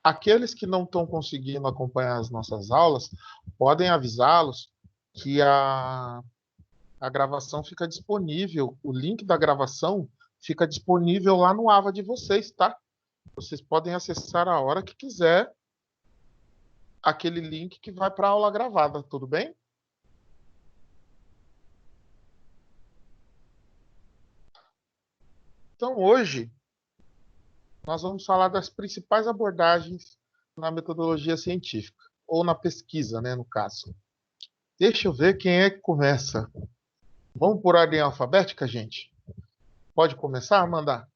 aqueles que não estão conseguindo acompanhar as nossas aulas, podem avisá-los que a gravação fica disponível, o link da gravação fica disponível lá no AVA de vocês, tá? Vocês podem acessar a hora que quiser aquele link que vai para a aula gravada, tudo bem? Então, hoje, nós vamos falar das principais abordagens na metodologia científica, ou na pesquisa, né, no caso. Deixa eu ver quem é que começa. Vamos por ordem alfabética, gente? Pode começar, Amanda?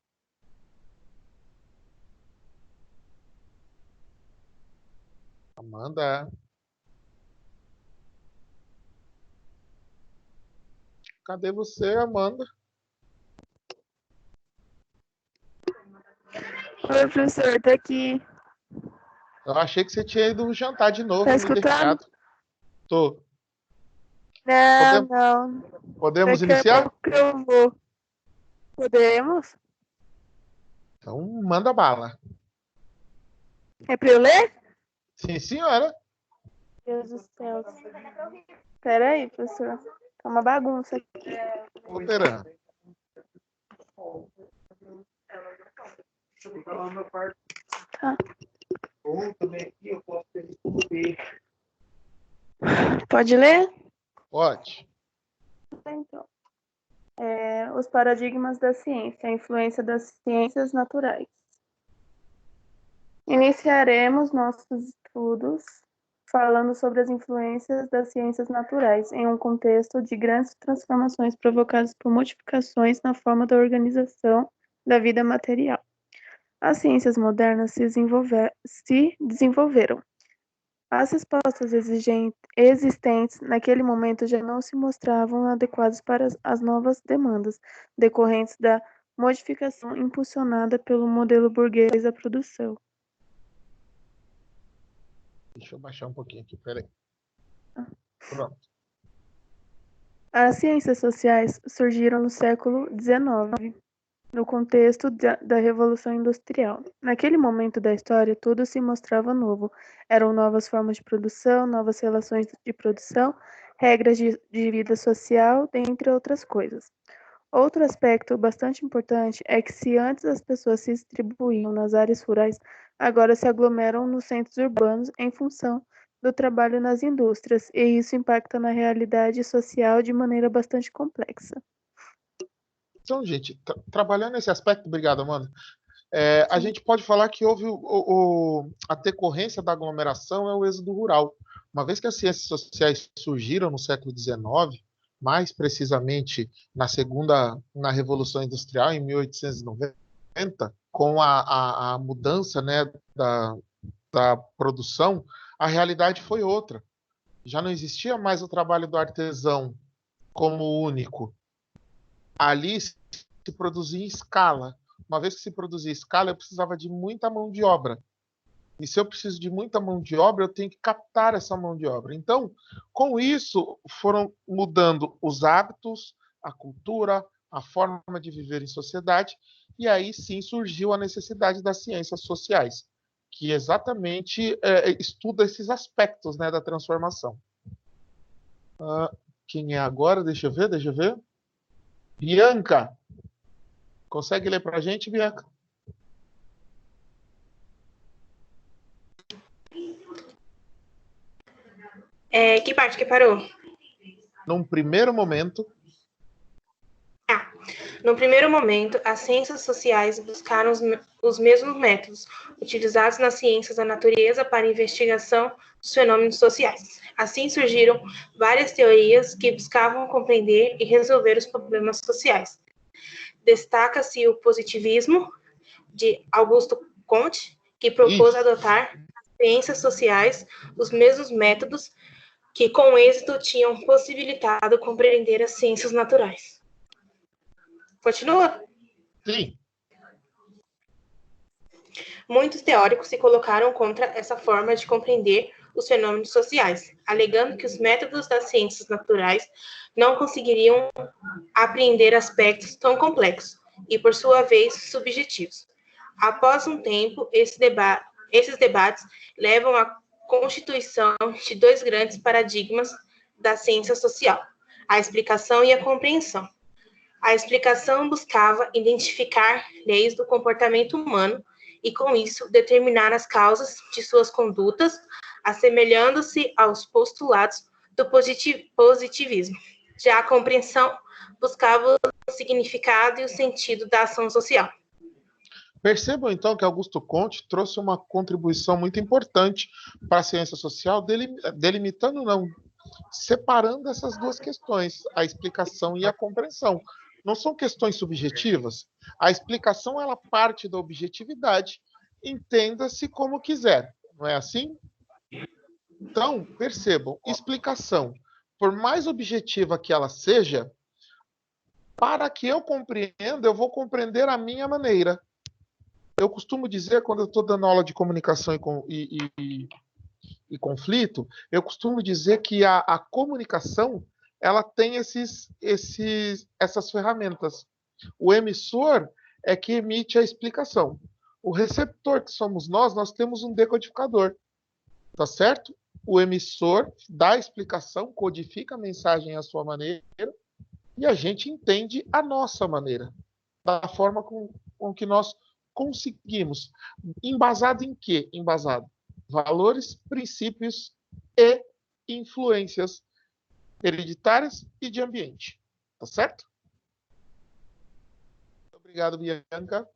Amanda. Cadê você, Amanda? Oi, professor, tá aqui. Eu achei que você tinha ido jantar de novo Tá e me escutando? deixado. Tô. Não, não. Podemos Daqui a iniciar? pouco eu vou. Podemos? Então, manda bala. É pra eu ler? Sim, senhora. Deus do céu. Pera aí, professor. Tá uma bagunça aqui. Operando. Tá. Pode ler? Pode. Então. Os paradigmas da ciência, a influência das ciências naturais. Iniciaremos nossos estudos falando sobre as influências das ciências naturais em um contexto de grandes transformações provocadas por modificações na forma da organização da vida material. As ciências modernas se desenvolveram. As respostas existentes naquele momento já não se mostravam adequadas para as novas demandas decorrentes da modificação impulsionada pelo modelo burguês da produção. Deixa eu baixar um pouquinho aqui, peraí. Pronto. As ciências sociais surgiram no século XIX, no contexto da Revolução Industrial. Naquele momento da história, tudo se mostrava novo. Eram novas formas de produção, novas relações de produção, regras de vida social, dentre outras coisas. Outro aspecto bastante importante é que se antes as pessoas se distribuíam nas áreas rurais, agora se aglomeram nos centros urbanos em função do trabalho nas indústrias, e isso impacta na realidade social de maneira bastante complexa. Então, gente, trabalhando nesse aspecto, obrigado, Amanda. A gente pode falar que houve a decorrência da aglomeração é o êxodo rural. Uma vez que as ciências sociais surgiram no século XIX, mais precisamente na Revolução Industrial, em 1890, com a mudança, né, da produção, a realidade foi outra. Já não existia mais o trabalho do artesão como único. Ali se produzia em escala. Uma vez que se produzia em escala, eu precisava de muita mão de obra. E se eu preciso de muita mão de obra, eu tenho que captar essa mão de obra. Então, com isso, foram mudando os hábitos, a cultura, a forma de viver em sociedade, e aí sim surgiu a necessidade das ciências sociais, que exatamente estuda esses aspectos, né, da transformação. Quem é agora? Deixa eu ver. Bianca, consegue ler para a gente, Bianca? Que parte que parou? Num primeiro momento. No primeiro momento, as ciências sociais buscaram os mesmos métodos utilizados nas ciências da natureza para a investigação dos fenômenos sociais. Assim surgiram várias teorias que buscavam compreender e resolver os problemas sociais. Destaca-se o positivismo de Augusto Comte, que propôs adotar as ciências sociais os mesmos métodos que com êxito tinham possibilitado compreender as ciências naturais. Continua? Sim. Muitos teóricos se colocaram contra essa forma de compreender os fenômenos sociais, alegando que os métodos das ciências naturais não conseguiriam apreender aspectos tão complexos e, por sua vez, subjetivos. Após um tempo, esse debate Esses debates levam à constituição de dois grandes paradigmas da ciência social, a explicação e a compreensão. A explicação buscava identificar leis do comportamento humano e, com isso, determinar as causas de suas condutas, assemelhando-se aos postulados do positivismo. Já a compreensão buscava o significado e o sentido da ação social. Percebam, então, que Augusto Comte trouxe uma contribuição muito importante para a ciência social, delimitando, não, separando essas duas questões, a explicação e a compreensão. Não são questões subjetivas. A explicação, ela parte da objetividade, entenda-se como quiser, não é assim? Então, percebam, explicação, por mais objetiva que ela seja, para que eu compreenda, eu vou compreender a minha maneira. Eu costumo dizer, quando eu estou dando aula de comunicação e conflito, eu costumo dizer que a comunicação, ela tem essas ferramentas. O emissor é que emite a explicação. O receptor, que somos nós temos um decodificador. Tá certo? O emissor dá a explicação, codifica a mensagem à sua maneira, e a gente entende a nossa maneira, da forma com que nós conseguimos. Embasado em quê? Embasado valores, princípios e influências hereditárias e de ambiente. Tá certo? Obrigado, Bianca.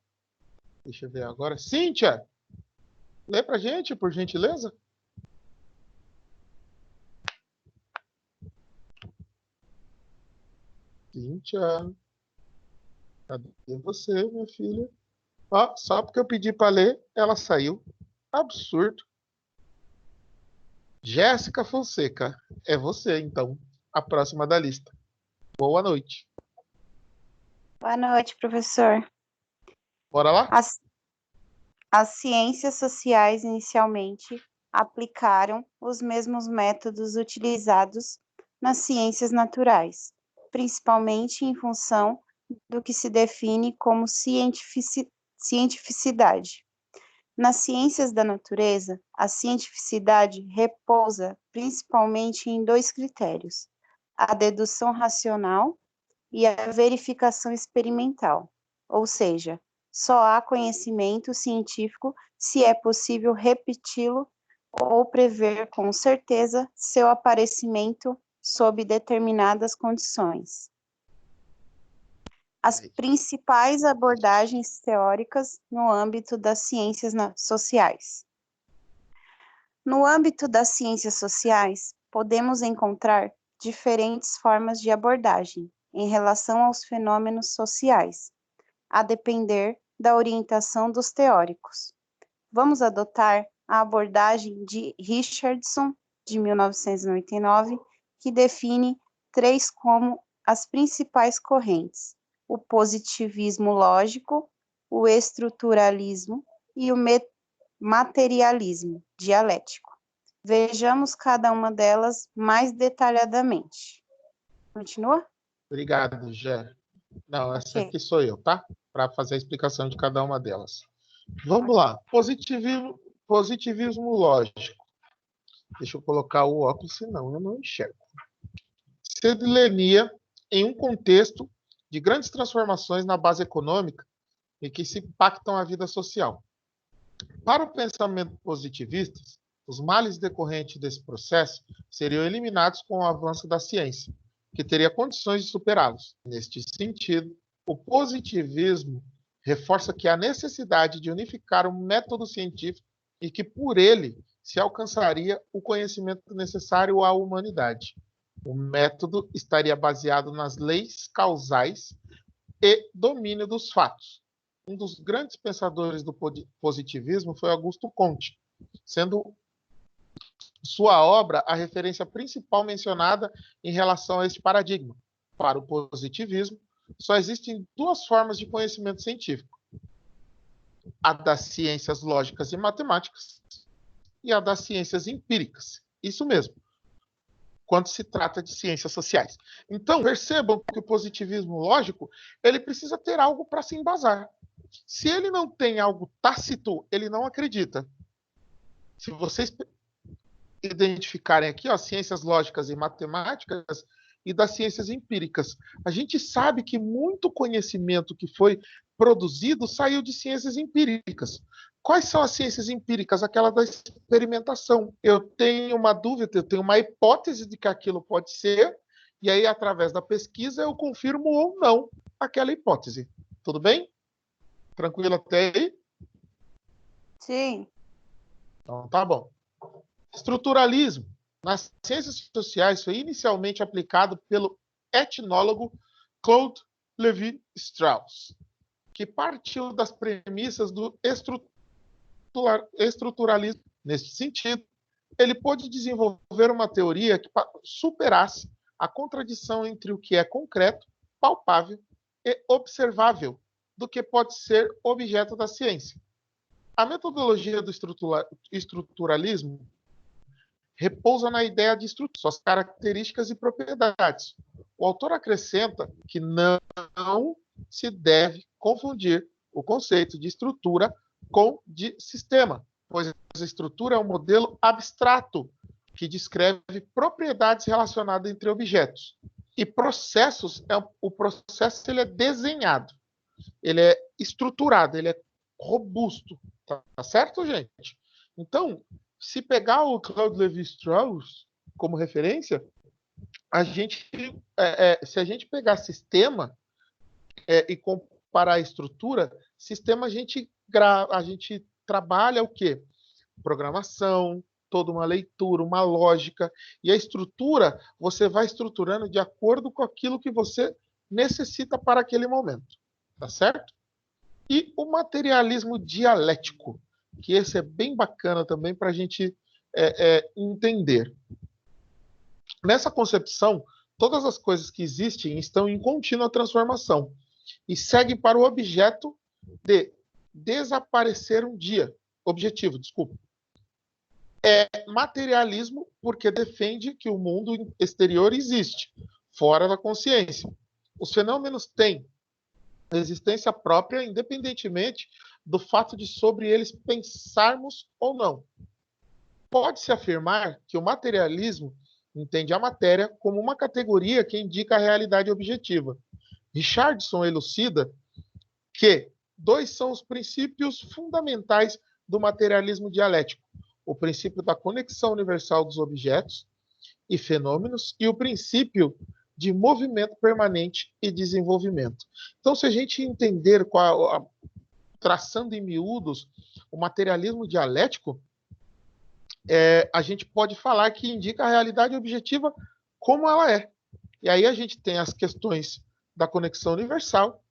Deixa eu ver agora. Cíntia, lê pra gente, por gentileza. Cíntia, cadê você, minha filha? Ó, só porque eu pedi para ler, ela saiu. Absurdo. Jéssica Fonseca, é você, então, a próxima da lista. Boa noite. Boa noite, professor. Bora lá? As ciências sociais, inicialmente, aplicaram os mesmos métodos utilizados nas ciências naturais, principalmente em função do que se define como cientificidade. Nas ciências da natureza, a cientificidade repousa principalmente em dois critérios: a dedução racional e a verificação experimental, ou seja, só há conhecimento científico se é possível repeti-lo ou prever com certeza seu aparecimento sob determinadas condições. As principais abordagens teóricas no âmbito das ciências sociais. No âmbito das ciências sociais, podemos encontrar diferentes formas de abordagem em relação aos fenômenos sociais, a depender da orientação dos teóricos. Vamos adotar a abordagem de Richardson, de 1999, que define três como as principais correntes: o positivismo lógico, o estruturalismo e o materialismo dialético. Vejamos cada uma delas mais detalhadamente. Continua? Obrigado, Gé. Não, essa aqui sou eu, tá? Para fazer a explicação de cada uma delas. Vamos lá. Positivismo lógico. Deixa eu colocar o óculos, senão eu não enxergo. Se delineia em um contexto de grandes transformações na base econômica e que se impactam a vida social. Para o pensamento positivista, os males decorrentes desse processo seriam eliminados com o avanço da ciência, que teria condições de superá-los. Neste sentido, o positivismo reforça que há necessidade de unificar um método científico e que, por ele, se alcançaria o conhecimento necessário à humanidade. O método estaria baseado nas leis causais e domínio dos fatos. Um dos grandes pensadores do positivismo foi Augusto Comte, sendo sua obra a referência principal mencionada em relação a este paradigma. Para o positivismo, só existem duas formas de conhecimento científico: a das ciências lógicas e matemáticas e a das ciências empíricas. Isso mesmo, quando se trata de ciências sociais. Então, percebam que o positivismo lógico, ele precisa ter algo para se embasar. Se ele não tem algo tácito, ele não acredita. Se vocês identificarem aqui, ó, ciências lógicas e matemáticas e das ciências empíricas. A gente sabe que muito conhecimento que foi produzido saiu de ciências empíricas. Quais são as ciências empíricas? Aquela da experimentação. Eu tenho uma dúvida, eu tenho uma hipótese de que aquilo pode ser, e aí, através da pesquisa, eu confirmo ou não aquela hipótese. Tudo bem? Tranquilo até aí? Sim. Então, tá bom. Estruturalismo. Nas ciências sociais foi inicialmente aplicado pelo etnólogo Claude Lévi-Strauss, que partiu das premissas do estruturalismo. Nesse sentido, ele pôde desenvolver uma teoria que superasse a contradição entre o que é concreto, palpável e observável do que pode ser objeto da ciência. A metodologia do estruturalismo repousa na ideia de estrutura, suas características e propriedades. O autor acrescenta que não se deve confundir o conceito de estrutura com de sistema, pois a estrutura é um modelo abstrato que descreve propriedades relacionadas entre objetos. E processos, o processo ele é desenhado, ele é estruturado, ele é robusto. Tá certo, gente? Então, se pegar o Claude Lévi-Strauss como referência, se a gente pegar sistema e comparar a estrutura, sistema a gente trabalha o quê? Programação, toda uma leitura, uma lógica, e a estrutura você vai estruturando de acordo com aquilo que você necessita para aquele momento, tá certo? E o materialismo dialético, que esse é bem bacana também para a gente entender. Nessa concepção, todas as coisas que existem estão em contínua transformação e seguem para o objetivo de desaparecer um dia. Objetivo, desculpa. É materialismo porque defende que o mundo exterior existe, fora da consciência. Os fenômenos têm existência própria, independentemente do fato de sobre eles pensarmos ou não. Pode-se afirmar que o materialismo entende a matéria como uma categoria que indica a realidade objetiva. Richardson elucida que dois são os princípios fundamentais do materialismo dialético: o princípio da conexão universal dos objetos e fenômenos e o princípio de movimento permanente e desenvolvimento. Então, se a gente entender traçando em miúdos o materialismo dialético, a gente pode falar que indica a realidade objetiva como ela é. E aí a gente tem as questões da conexão universal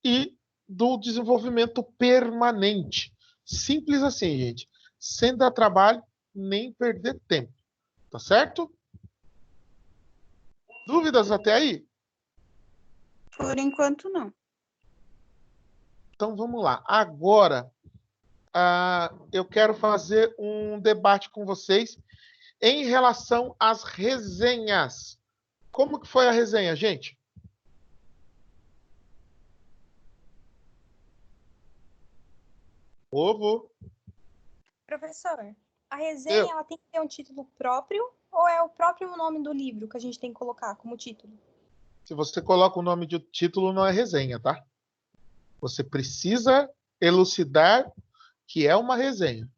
e do desenvolvimento permanente. Simples assim, gente. Sem dar trabalho, nem perder tempo. Tá certo? Dúvidas até aí? Por enquanto, não. Então, vamos lá. Agora, eu quero fazer um debate com vocês em relação às resenhas. Como que foi a resenha, gente? Ovo. Professor, a resenha ela tem que ter um título próprio ou é o próprio nome do livro que a gente tem que colocar como título? Se você coloca o nome de título, não é resenha, tá? Você precisa elucidar que é uma resenha.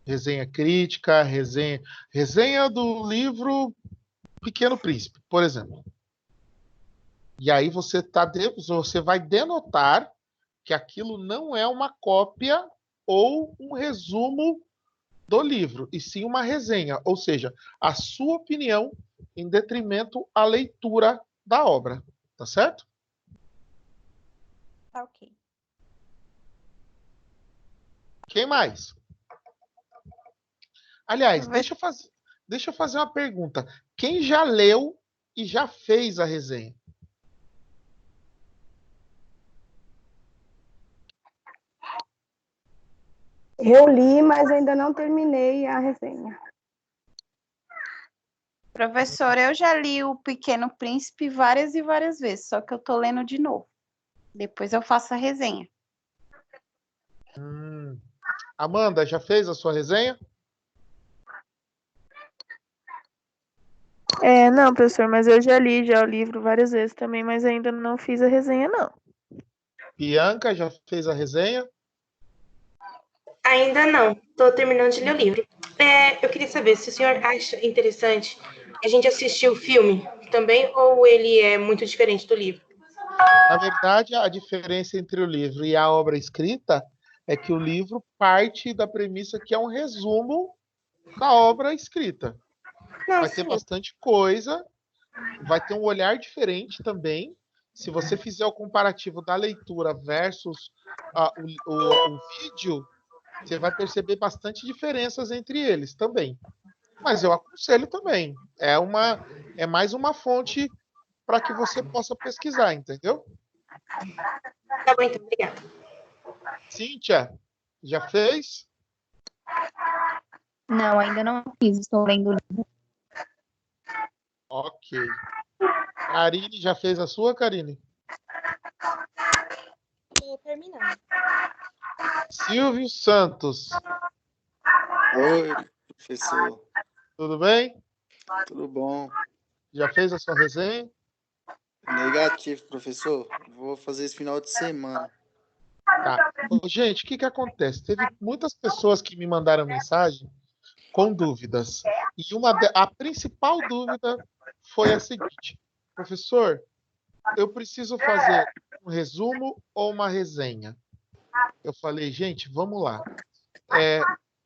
Resenha crítica, resenha do livro Pequeno Príncipe, por exemplo. E aí você vai denotar que aquilo não é uma cópia ou um resumo do livro, e sim uma resenha, ou seja, a sua opinião em detrimento à leitura da obra, tá certo? Tá ok. Quem mais? Aliás, deixa eu fazer uma pergunta. Quem já leu e já fez a resenha? Eu li, mas ainda não terminei a resenha. Professor, eu já li o Pequeno Príncipe várias e várias vezes, só que eu tô lendo de novo. Depois eu faço a resenha. Amanda, já fez a sua resenha? Não, professor, mas eu já li o livro várias vezes também, mas ainda não fiz a resenha, não. Bianca já fez a resenha? Ainda não, estou terminando de ler o livro. Eu queria saber se o senhor acha interessante a gente assistir o filme também, ou ele é muito diferente do livro? Na verdade, a diferença entre o livro e a obra escrita é que o livro parte da premissa que é um resumo da obra escrita. Não, Vai ter sim. bastante coisa, vai ter um olhar diferente também. Se você fizer o comparativo da leitura versus o vídeo, você vai perceber bastante diferenças entre eles também. Mas eu aconselho também. É mais uma fonte para que você possa pesquisar, entendeu? Tá bom, então, obrigada. Cíntia, já fez? Não, ainda não fiz, estou lendo o livro. Ok. Karine, já fez a sua, Karine? Tô terminando. Silvio Santos, Oi, professor. tudo bem? Tudo bom? Já fez a sua resenha? Negativo, professor. Vou fazer esse final de semana. Tá. Ô, gente, o que que acontece? Teve muitas pessoas que me mandaram mensagem com dúvidas. E a principal dúvida foi a seguinte: professor, eu preciso fazer um resumo ou uma resenha? Eu falei, gente, vamos lá.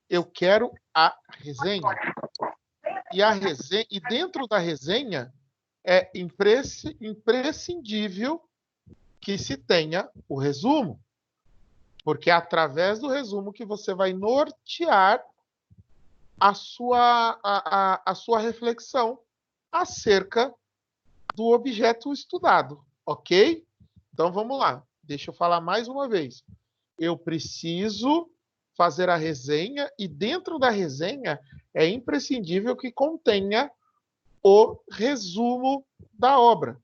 Eu quero a resenha. E dentro da resenha é imprescindível que se tenha o resumo, porque é através do resumo que você vai nortear a sua reflexão acerca do objeto estudado, ok? Então vamos lá, deixa eu falar mais uma vez. Eu preciso fazer a resenha e dentro da resenha é imprescindível que contenha o resumo da obra,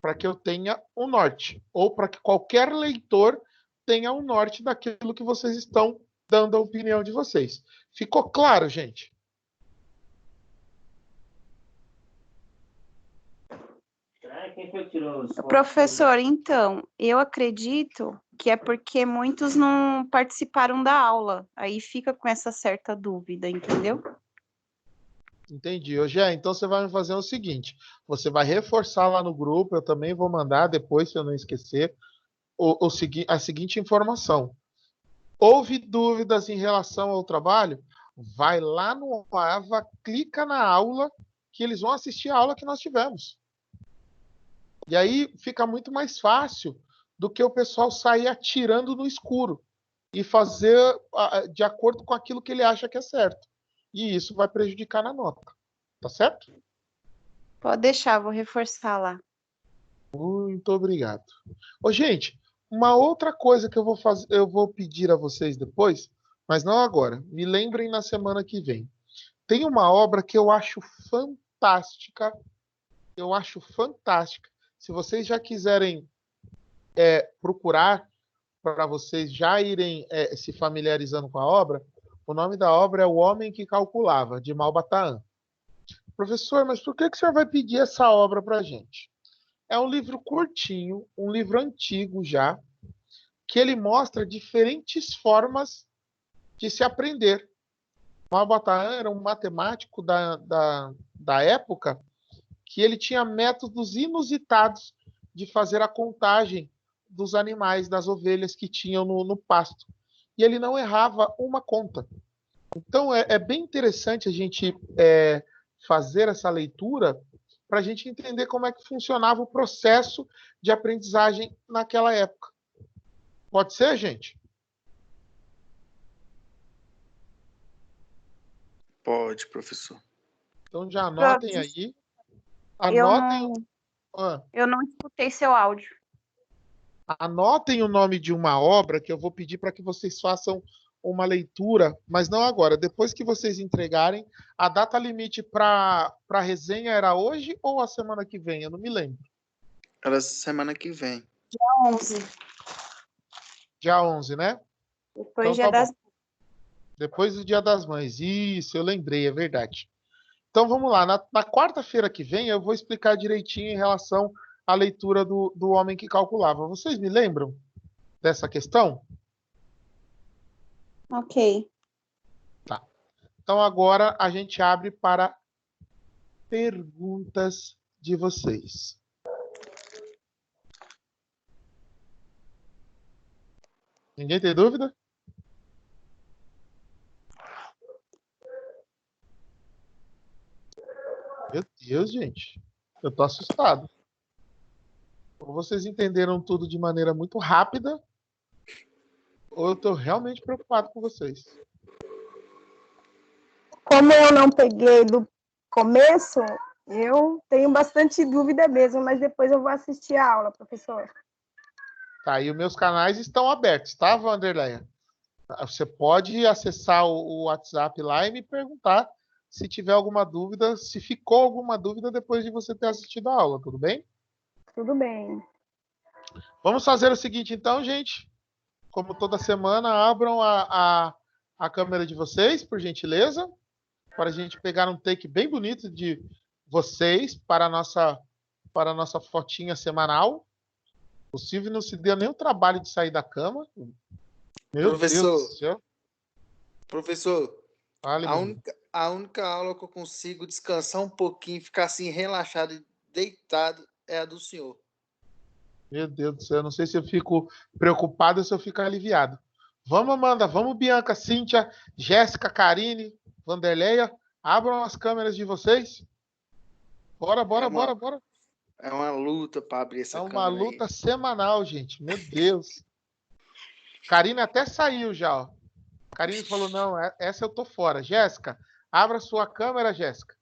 para que eu tenha um norte, ou para que qualquer leitor tenha um norte daquilo que vocês estão dando a opinião de vocês. Ficou claro, gente? Professor, então, eu acredito que é porque muitos não participaram da aula. Aí fica com essa certa dúvida, entendeu? Entendi. Hoje então você vai me fazer o seguinte: você vai reforçar lá no grupo, eu também vou mandar depois, se eu não esquecer, a seguinte informação. Houve dúvidas em relação ao trabalho? Vai lá no AVA, clica na aula, que eles vão assistir a aula que nós tivemos. E aí fica muito mais fácil do que o pessoal sair atirando no escuro e fazer de acordo com aquilo que ele acha que é certo. E isso vai prejudicar na nota. Tá certo? Pode deixar, vou reforçar lá. Muito obrigado. Ô, gente, uma outra coisa que eu vou fazer, eu vou pedir a vocês depois, mas não agora. Me lembrem na semana que vem. Tem uma obra que eu acho fantástica. Eu acho fantástica. Se vocês já quiserem procurar para vocês já irem se familiarizando com a obra, o nome da obra é O Homem que Calculava, de Malbataan. Professor, mas por que o senhor vai pedir essa obra para a gente? É um livro curtinho, um livro antigo já, que ele mostra diferentes formas de se aprender. Malbataan era um matemático da época que ele tinha métodos inusitados de fazer a contagem dos animais, das ovelhas que tinham no pasto. E ele não errava uma conta. Então, é bem interessante a gente fazer essa leitura para a gente entender como é que funcionava o processo de aprendizagem naquela época. Pode ser, gente? Pode, professor. Então já anotem aí. Eu não escutei seu áudio. Anotem o nome de uma obra que eu vou pedir para que vocês façam uma leitura, mas não agora. Depois que vocês entregarem, a data limite para a resenha era hoje ou a semana que vem? Eu não me lembro. Era semana que vem. Dia 11. Dia 11, né? Depois Então, Dia das... Depois do Dia das Mães. Isso, eu lembrei, é verdade. Então vamos lá. Na quarta-feira que vem eu vou explicar direitinho em relação à leitura do homem que calculava. Vocês me lembram dessa questão? Ok. Tá. Então agora a gente abre para perguntas de vocês. Ninguém tem dúvida? Meu Deus, gente. Eu tô assustado. Ou vocês entenderam tudo de maneira muito rápida, ou eu tô realmente preocupado com vocês. Como eu não peguei do começo, eu tenho bastante dúvida mesmo, mas depois eu vou assistir a aula, professor. Tá, e os meus canais estão abertos, tá, Vanderleia? Você pode acessar o WhatsApp lá e me perguntar se tiver alguma dúvida, se ficou alguma dúvida depois de você ter assistido a aula, tudo bem? Tudo bem. Vamos fazer o seguinte então, gente. Como toda semana, abram a câmera de vocês, por gentileza, para a gente pegar um take bem bonito de vocês para a nossa fotinha semanal. O Silvio não se deu nem o trabalho de sair da cama. Meu Deus do céu. Professor, Fale, a única aula que eu consigo descansar um pouquinho, ficar assim relaxado e deitado é a do senhor. Meu Deus do céu, eu não sei se eu fico preocupado ou se eu fico aliviado. Vamos, Amanda, vamos, Bianca, Cíntia, Jéssica, Karine, Vanderleia, abram as câmeras de vocês. Bora. É uma luta para abrir essa É uma câmera luta aí. semanal, gente. Meu Deus. Karine até saiu já, ó. Karine falou, não, essa eu tô fora. Jéssica, abra sua câmera, Jéssica.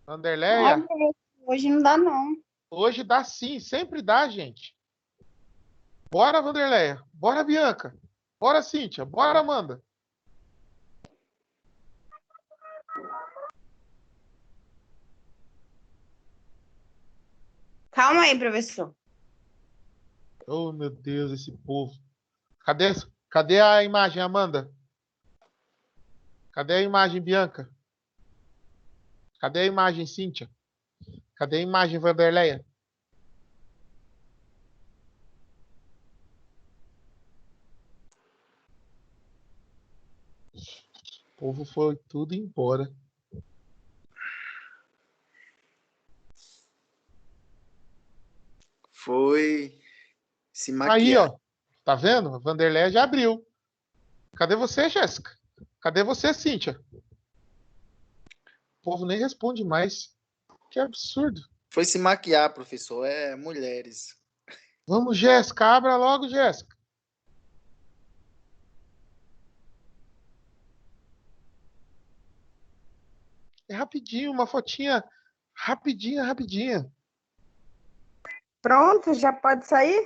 Vanderleia, Hoje não dá, não. hoje dá sim, sempre dá, gente. Bora, Vanderleia. Bora, Bianca. Bora, Cíntia. Bora, Amanda. Calma aí, professor. Oh, meu Deus, esse povo. Cadê a imagem, Amanda? Cadê a imagem, Bianca? Cadê a imagem, Cíntia? Cadê a imagem, Vanderleia? O povo foi tudo embora. Foi se Aí, maquiar. ó. Tá vendo? A Vanderleia já abriu. Cadê você, Jéssica? Cadê você, Cíntia? O povo nem responde mais. Que absurdo. Foi se maquiar, professor. É mulheres. Vamos, Jéssica. Abra logo, Jéssica. É rapidinho, uma fotinha. Rapidinha. Pronto, já pode sair?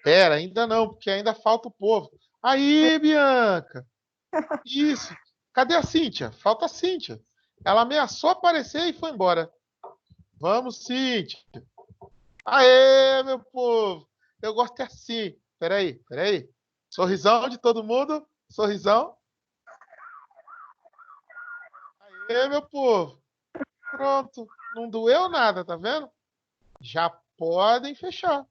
Pera, ainda não, porque ainda falta o povo. Aí, Bianca. Isso. Cadê a Cíntia? Falta a Cíntia. Ela ameaçou aparecer e foi embora. Vamos, Cíntia. Aê, meu povo. Eu gosto é assim. Peraí. Sorrisão de todo mundo. Sorrisão. Aê, meu povo. Pronto. Não doeu nada, tá vendo? Já podem fechar.